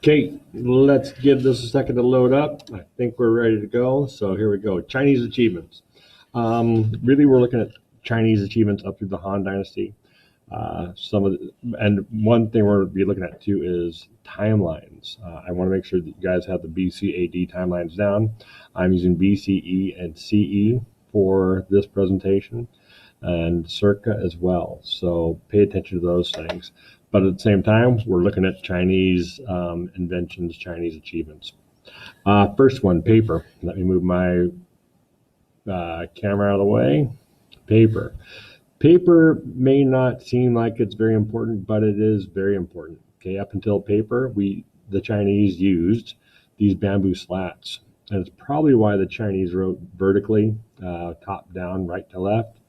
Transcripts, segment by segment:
Okay, let's give this a second to load up. I think we're ready to go. So here we go. Chinese achievements. Really, we're looking at Chinese achievements up through the Han Dynasty. And one thing we're going to be looking at too is timelines. I want to make sure that you guys have the BC/AD timelines down. I'm using BCE and CE for this presentation, and circa as well. So pay attention to those things. But at the same time, we're looking at Chinese inventions, Chinese achievements. First one, paper. Let me move my camera out of the way. Paper. Paper may not seem like it's very important, but it is very important. Okay, up until paper, the Chinese used these bamboo slats. And it's probably why the Chinese wrote vertically, top down, right to left,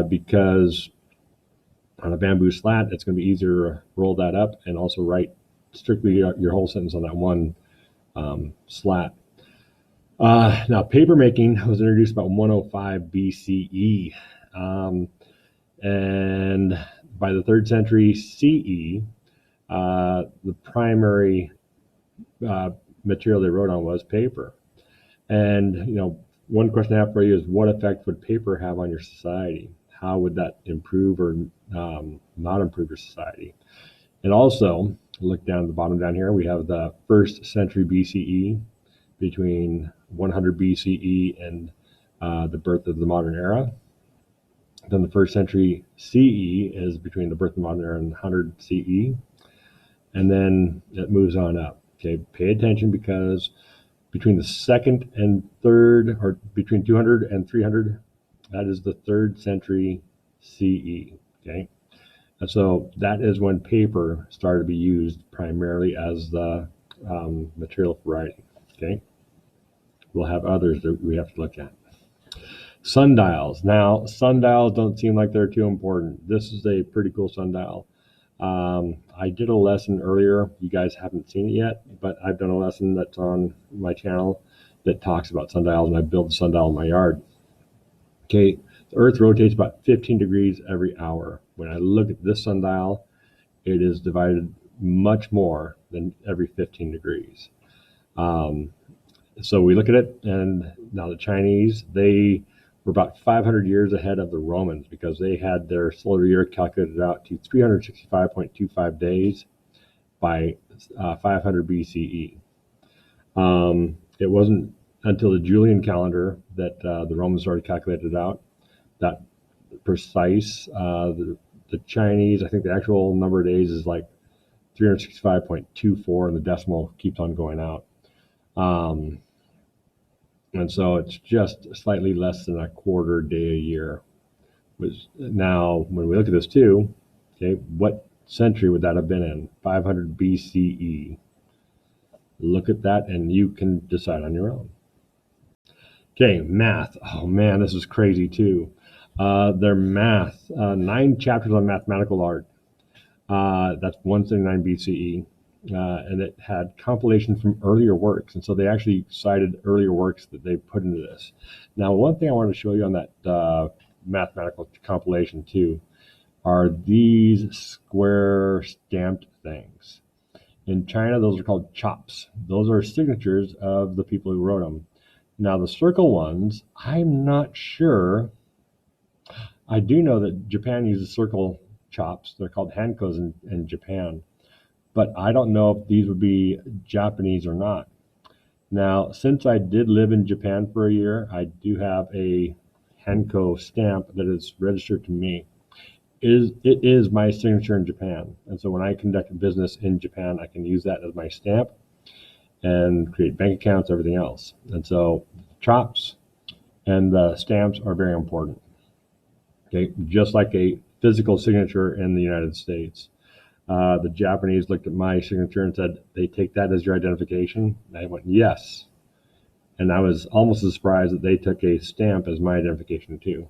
because on a bamboo slat, it's going to be easier to roll that up and also write strictly your whole sentence on that one slat. Now, paper making was introduced about 105 BCE. And by the 3rd century CE, the primary material they wrote on was paper. And, one question I have for you is, what effect would paper have on your society? How would that improve or not improve your society? And also, look down at the bottom down here, we have the 1st century BCE, between 100 BCE and the birth of the modern era. Then the 1st century CE is between the birth of the modern era and 100 CE. And then it moves on up. Okay, pay attention, because between the 2nd and 3rd, or between 200 and 300, that is the 3rd century CE, okay? And so that is when paper started to be used primarily as the material for writing, okay? We'll have others that we have to look at. Sundials. Now, sundials don't seem like they're too important. This is a pretty cool sundial. I did a lesson earlier. You guys haven't seen it yet, but I've done a lesson that's on my channel that talks about sundials, and I built a sundial in my yard. Okay, the Earth rotates about 15 degrees every hour. When I look at this sundial, it is divided much more than every 15 degrees. So we look at it, and now the Chinese, they were about 500 years ahead of the Romans, because they had their solar year calculated out to 365.25 days by 500 BCE. It wasn't until the Julian calendar that the Romans started calculating it out, that precise. The Chinese, I think the actual number of days is like 365.24, and the decimal keeps on going out. And so it's just slightly less than a quarter day a year. Now, when we look at this too, okay, what century would that have been in? 500 BCE. Look at that, and you can decide on your own. Okay, math. Oh man, this is crazy too. Their math, 9 chapters on mathematical art. That's 179 BCE. And it had compilations from earlier works. And so they actually cited earlier works that they put into this. Now, one thing I wanted to show you on that mathematical compilation too are these square stamped things. In China, those are called chops. Those are signatures of the people who wrote them. Now, the circle ones, I'm not sure. I do know that Japan uses circle chops. They're called hankos in Japan. But I don't know if these would be Japanese or not. Now, since I did live in Japan for a year, I do have a Hanko stamp that is registered to me. It is my signature in Japan. And so when I conduct business in Japan, I can use that as my stamp and create bank accounts, everything else. And so chops and the stamps are very important. Okay, just like a physical signature in the United States. The Japanese looked at my signature and said, they take that as your identification? And I went, yes. And I was almost as surprised that they took a stamp as my identification too.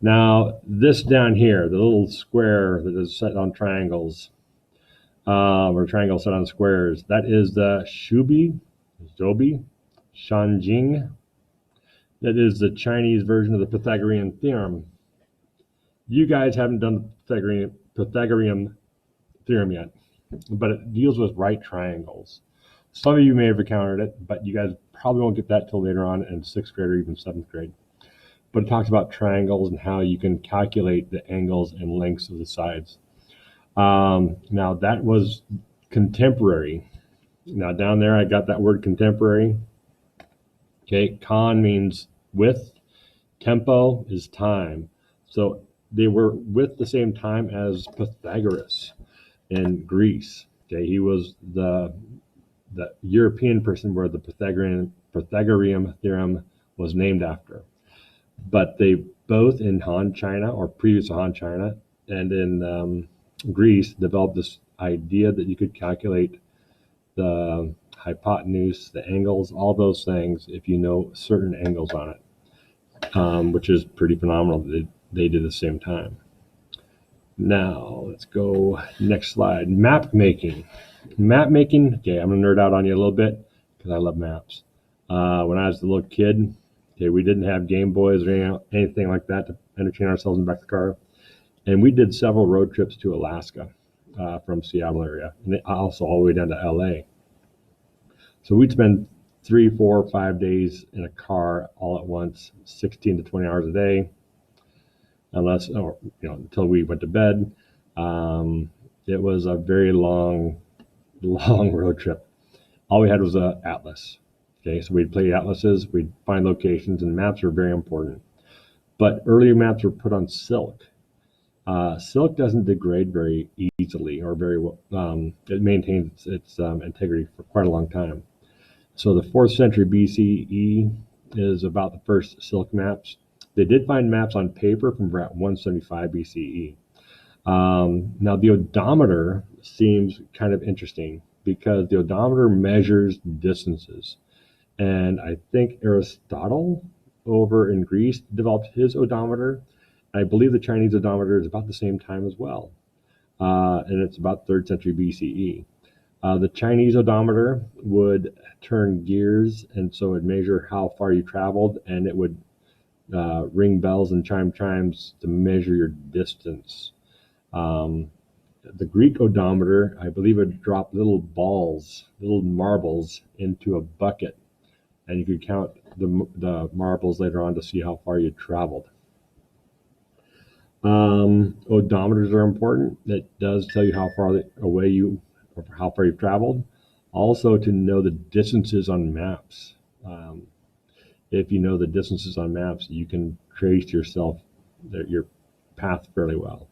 Now, this down here, the little square that is set on triangles, or triangles set on squares, that is the Zobi, Shanjing. That is the Chinese version of the Pythagorean theorem. You guys haven't done the Pythagorean theorem yet. but it deals with right triangles. Some of you may have encountered it, but you guys probably won't get that till later on in 6th grade or even 7th grade. But it talks about triangles and how you can calculate the angles and lengths of the sides. Now that was contemporary. Now down there I got that word contemporary. Okay, con means with, tempo is time. So they were with the same time as Pythagoras in Greece. Okay, he was the European person where the Pythagorean theorem was named after. But they both in Han China, or previous to Han China, and in Greece developed this idea that you could calculate the hypotenuse, the angles, all those things if you know certain angles on it, which is pretty phenomenal that they did at the same time. Now let's go next slide. Map making. Map making. Okay, I'm gonna nerd out on you a little bit because I love maps. When I was a little kid, okay, we didn't have Game Boys or anything like that to entertain ourselves in the back of the car, and we did several road trips to Alaska from Seattle area, and also all the way down to LA. So we'd spend 3, 4, 5 days in a car all at once, 16 to 20 hours a day, until we went to bed. It was a very long road trip. All we had was an atlas. Okay, so we'd play atlases, we'd find locations, and maps are very important. But earlier maps were put on silk. Silk doesn't degrade very easily or very well. It maintains its integrity for quite a long time. So the 4th century BCE is about the first silk maps. They did find maps on paper from about 175 BCE. Now the odometer seems kind of interesting because the odometer measures distances. And I think Aristotle over in Greece developed his odometer. I believe the Chinese odometer is about the same time as well. And it's about 3rd century BCE. The Chinese odometer would turn gears, and so it'd measure how far you traveled, and it would ring bells and chime chimes to measure your distance. The Greek odometer, I believe, would drop little marbles into a bucket, and you could count the marbles later on to see how far you traveled. Odometers are important. It does tell you how far away or how far you've traveled. Also, to know the distances on maps. If you know the distances on maps, you can trace your path fairly well.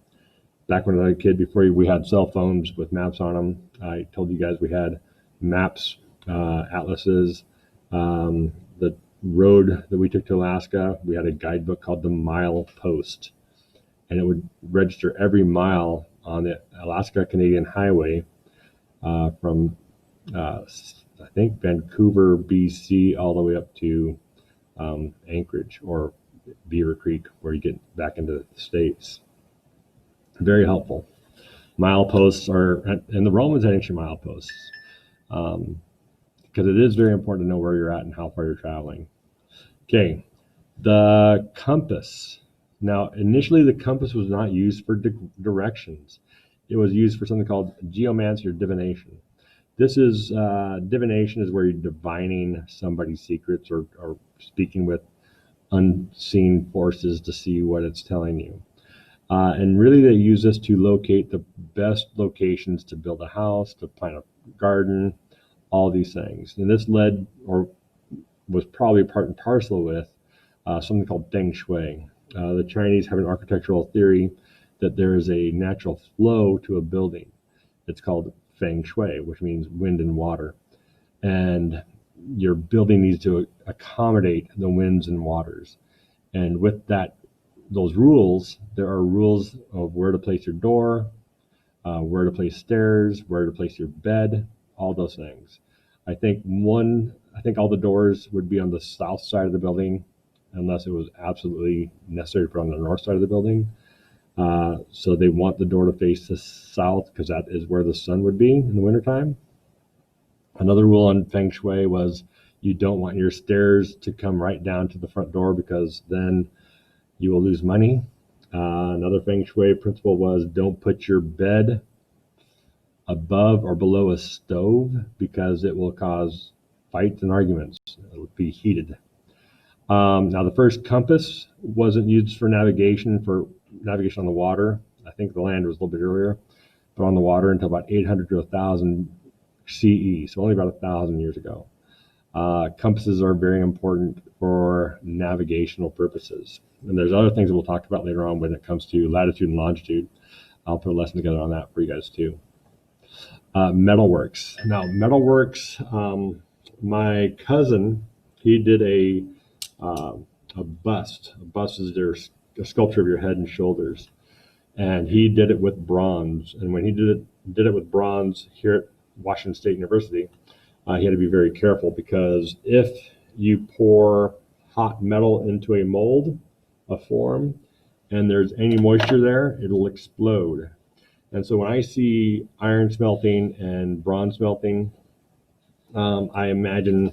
Back when I was a kid, before we had cell phones with maps on them, I told you guys we had maps, atlases. The road that we took to Alaska, we had a guidebook called the Mile Post, and it would register every mile on the Alaska-Canadian Highway from, I think, Vancouver, BC, all the way up to Anchorage or Beaver Creek, where you get back into the States. Very helpful. Mileposts and the Romans had ancient mileposts, because it is very important to know where you're at and how far you're traveling. Okay, the compass. Now, initially, the compass was not used for directions. It was used for something called geomancy or divination. This is divination is where you're divining somebody's secrets or speaking with unseen forces to see what it's telling you. And really, they use this to locate the best locations to build a house, to plant a garden, all these things. And this led, or was probably part and parcel with, something called Feng Shui. The Chinese have an architectural theory that there is a natural flow to a building. It's called Feng Shui, which means wind and water. And your building needs to accommodate the winds and waters. And with those rules, there are rules of where to place your door, where to place stairs, where to place your bed, all those things. I think all the doors would be on the south side of the building, unless it was absolutely necessary to put on the north side of the building. So they want the door to face the south because that is where the sun would be in the wintertime. Another rule on Feng Shui was you don't want your stairs to come right down to the front door because then you will lose money. Another Feng Shui principle was don't put your bed above or below a stove because it will cause fights and arguments. It'll be heated. Now, the first compass wasn't used for navigation on the water. I think the land was a little bit earlier, but on the water until about 800 to 1000 CE, so only about 1,000 years ago. Compasses are very important for navigational purposes. And there's other things that we'll talk about later on when it comes to latitude and longitude. I'll put a lesson together on that for you guys too. Metalworks. Now, metalworks, my cousin, he did a bust. A bust is a sculpture of your head and shoulders. And he did it with bronze. And when he did it with bronze here at Washington State University, he had to be very careful because if you pour hot metal into a mold, a form, and there's any moisture there, it'll explode. And so when I see iron smelting and bronze smelting, I imagine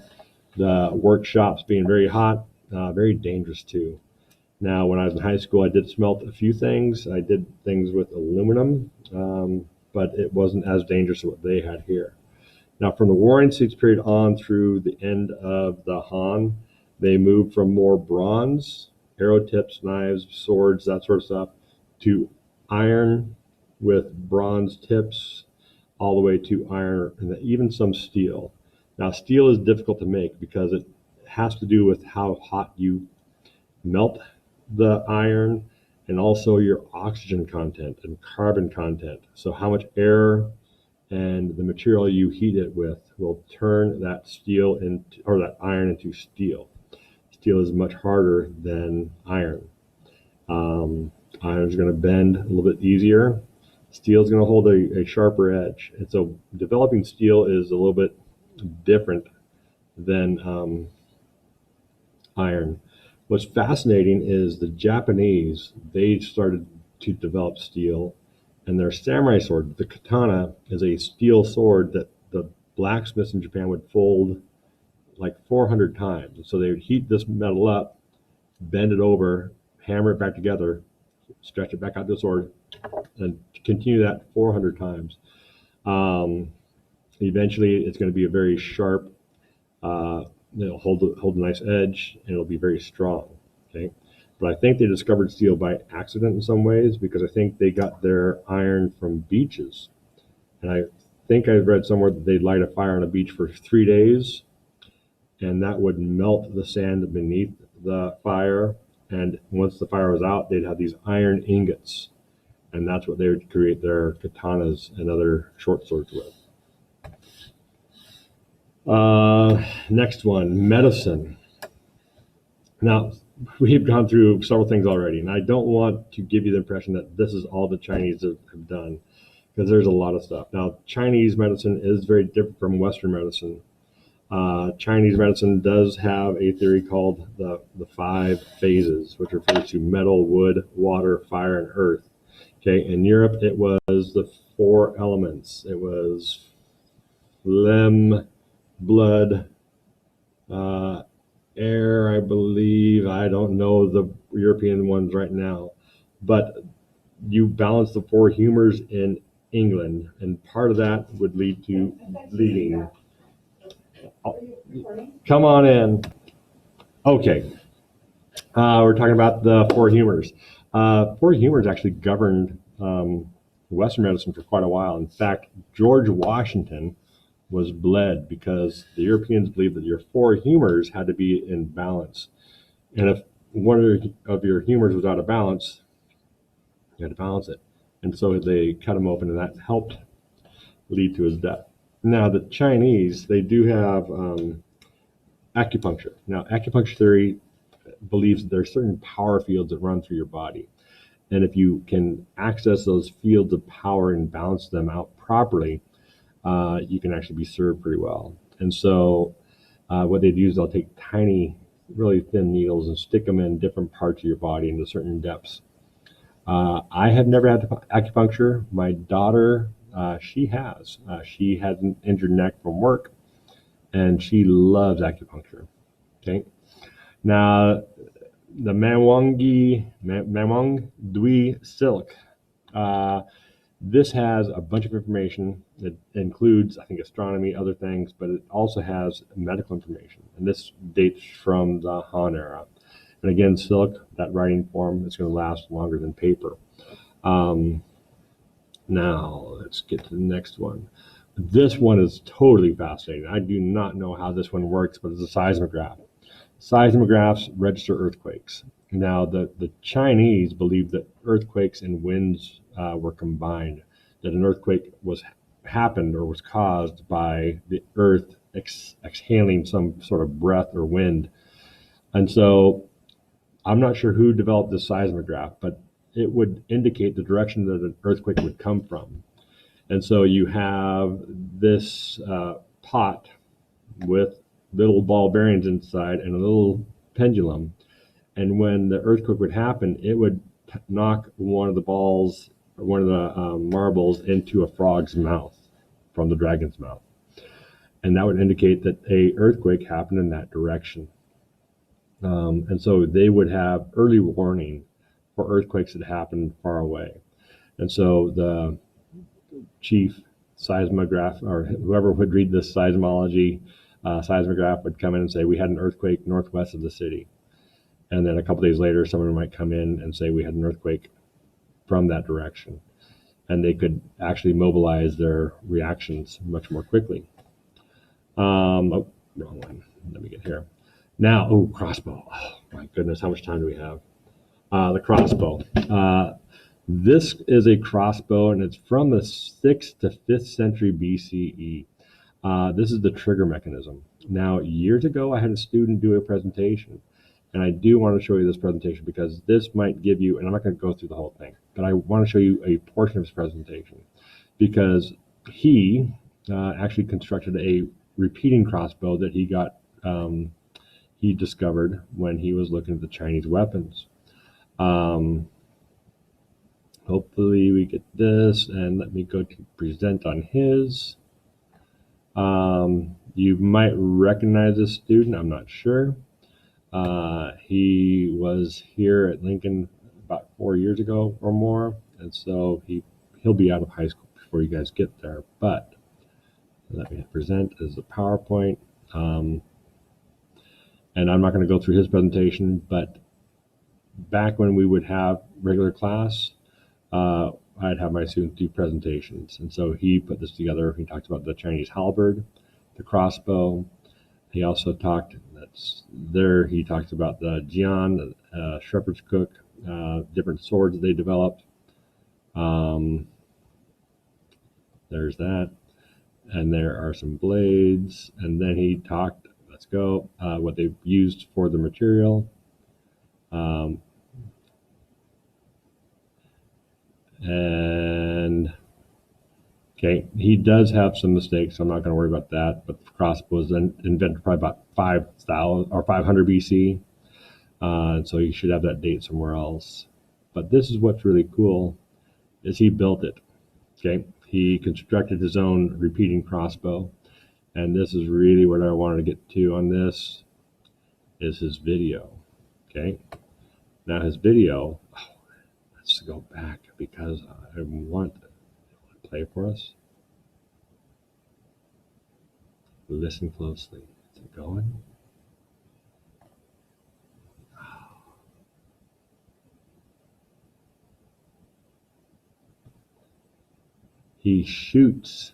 the workshops being very hot, very dangerous too. Now, when I was in high school, I did smelt a few things. I did things with aluminum, but it wasn't as dangerous as what they had here. Now, from the War and Siege period on through the end of the Han, they moved from more bronze, arrow tips, knives, swords, that sort of stuff, to iron with bronze tips, all the way to iron, and even some steel. Now, steel is difficult to make because it has to do with how hot you melt the iron and also your oxygen content and carbon content. So how much air and the material you heat it with will turn that steel into, or that iron into steel. Steel is much harder than iron. Iron is going to bend a little bit easier. Steel is going to hold a sharper edge. And so developing steel is a little bit different than iron. What's fascinating is the Japanese, they started to develop steel, and their samurai sword, the katana, is a steel sword that the blacksmiths in Japan would fold like 400 times. So they would heat this metal up, bend it over, hammer it back together, stretch it back out to the sword, and continue that 400 times. Eventually, it's going to be a very sharp, it'll hold a nice edge, and it'll be very strong. Okay, but I think they discovered steel by accident in some ways because I think they got their iron from beaches, and I think I've read somewhere that they'd light a fire on a beach for 3 days, and that would melt the sand beneath the fire. And once the fire was out, they'd have these iron ingots, and that's what they would create their katanas and other short swords with. Next one, medicine. Now, we've gone through several things already, and I don't want to give you the impression that this is all the Chinese have done, because there's a lot of stuff. Now, Chinese medicine is very different from Western medicine. Chinese medicine does have a theory called the 5 phases, which refers to metal, wood, water, fire, and earth. Okay, in Europe, it was the 4 elements. It was phlegm, blood, air, I believe. I don't know the European ones right now, but you balance the 4 humors in England, and part of that would lead to bleeding. Oh, come on in. Okay. We're talking about the 4 humors. 4 humors actually governed Western medicine for quite a while. In fact, George Washington was bled because the Europeans believed that your 4 humors had to be in balance. And if one of your humors was out of balance, you had to balance it. And so they cut him open, and that helped lead to his death. Now, the Chinese, they do have acupuncture. Now, acupuncture theory believes that there are certain power fields that run through your body. And if you can access those fields of power and balance them out properly, you can actually be served pretty well. And so what they do is they'll take tiny, really thin needles and stick them in different parts of your body into certain depths. I have never had acupuncture. My daughter, she has. She had an injured neck from work, and she loves acupuncture. Okay. Now, the Mamwang Dui silk. This has a bunch of information. It includes, I think, astronomy, other things, but it also has medical information. And this dates from the Han era. And again, silk, that writing form, is going to last longer than paper. Now, let's get to the next one. This one is totally fascinating. I do not know how this one works, but it's a seismograph. Seismographs register earthquakes. Now, the Chinese believed that earthquakes and winds were combined, that an earthquake happened or was caused by the earth exhaling some sort of breath or wind. And so I'm not sure who developed this seismograph, but it would indicate the direction that an earthquake would come from. And so you have this pot with little ball bearings inside and a little pendulum. And when the earthquake would happen, it would knock one of the balls, one of the marbles into a frog's mouth from the dragon's mouth. And that would indicate that a earthquake happened in that direction. And so they would have early warning for earthquakes that happened far away. And so the chief seismograph, or whoever would read this seismology, seismograph would come in and say, we had an earthquake northwest of the city. And then a couple days later, someone might come in and say, we had an earthquake from that direction. And they could actually mobilize their reactions much more quickly. Oh, wrong one. Let me get here. Now, crossbow. Oh, my goodness, how much time do we have? The crossbow. This is a crossbow, and it's from the 6th to 5th century BCE. This is the trigger mechanism. Now, years ago, I had a student do a presentation, and I do want to show you this presentation because this might give you, and I'm not going to go through the whole thing, but I want to show you a portion of his presentation because he actually constructed a repeating crossbow that he discovered when he was looking at the Chinese weapons. Hopefully we get this, and let me go to present on his. You might recognize this student, I'm not sure. He was here at Lincoln about 4 years ago or more, and so he'll be out of high school before you guys get there. But let me present as a PowerPoint. And I'm not going to go through his presentation, but back when we would have regular class, I'd have my students do presentations. And so he put this together. He talked about the Chinese halberd, the crossbow. He also talked, he talks about the jian, shepherd's crook, different swords they developed. There's that. And there are some blades. And then he talked, let's go, what they've used for the material. And okay, he does have some mistakes, so I'm not going to worry about that. But the crossbow was invented probably about 5,000 or 500 BC, and so you should have that date somewhere else. But this is what's really cool: is he built it. Okay, he constructed his own repeating crossbow, and this is really what I wanted to get to on this is his video. Okay, now his video. Let's go back because I want to play for us. Listen closely. Is it going? He shoots,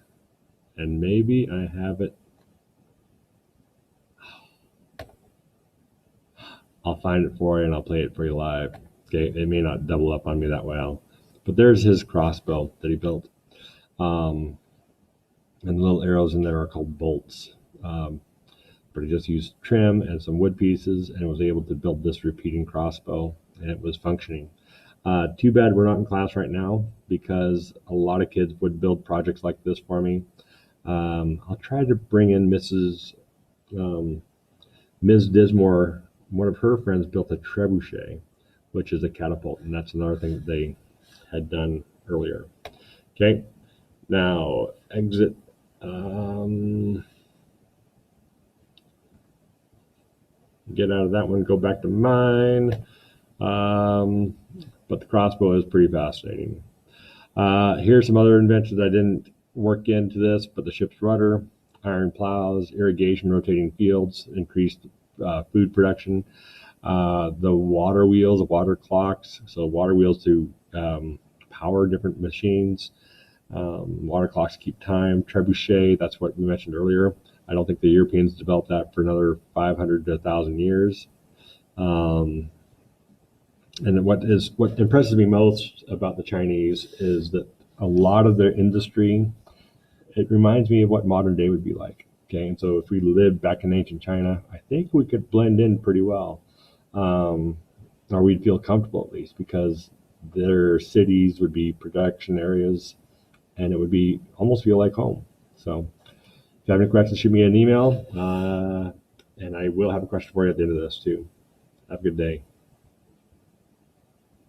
and maybe I have it. I'll find it for you and I'll play it for you live. Okay, it may not double up on me that well, but there's his crossbow that he built. And the little arrows in there are called bolts. But he just used trim and some wood pieces and was able to build this repeating crossbow, and it was functioning. Too bad we're not in class right now because a lot of kids would build projects like this for me. I'll try to bring in Ms. Dismore. One of her friends built a trebuchet, which is a catapult, and that's another thing that they had done earlier. Okay, now exit. Get out of that one, go back to mine. But the crossbow is pretty fascinating. Here's some other inventions I didn't work into this, but the ship's rudder, iron plows, irrigation, rotating fields, increased food production. The water wheels, water clocks, so water wheels to power different machines. Water clocks keep time. Trebuchet, that's what we mentioned earlier. I don't think the Europeans developed that for another 500 to 1,000 years. And what impresses me most about the Chinese is that a lot of their industry, it reminds me of what modern day would be like. Okay, and so if we lived back in ancient China, I think we could blend in pretty well, or we'd feel comfortable at least, because their cities would be production areas, and it would be almost feel like home. So if you have any questions, shoot me an email, and I will have a question for you at the end of this too. Have a good day.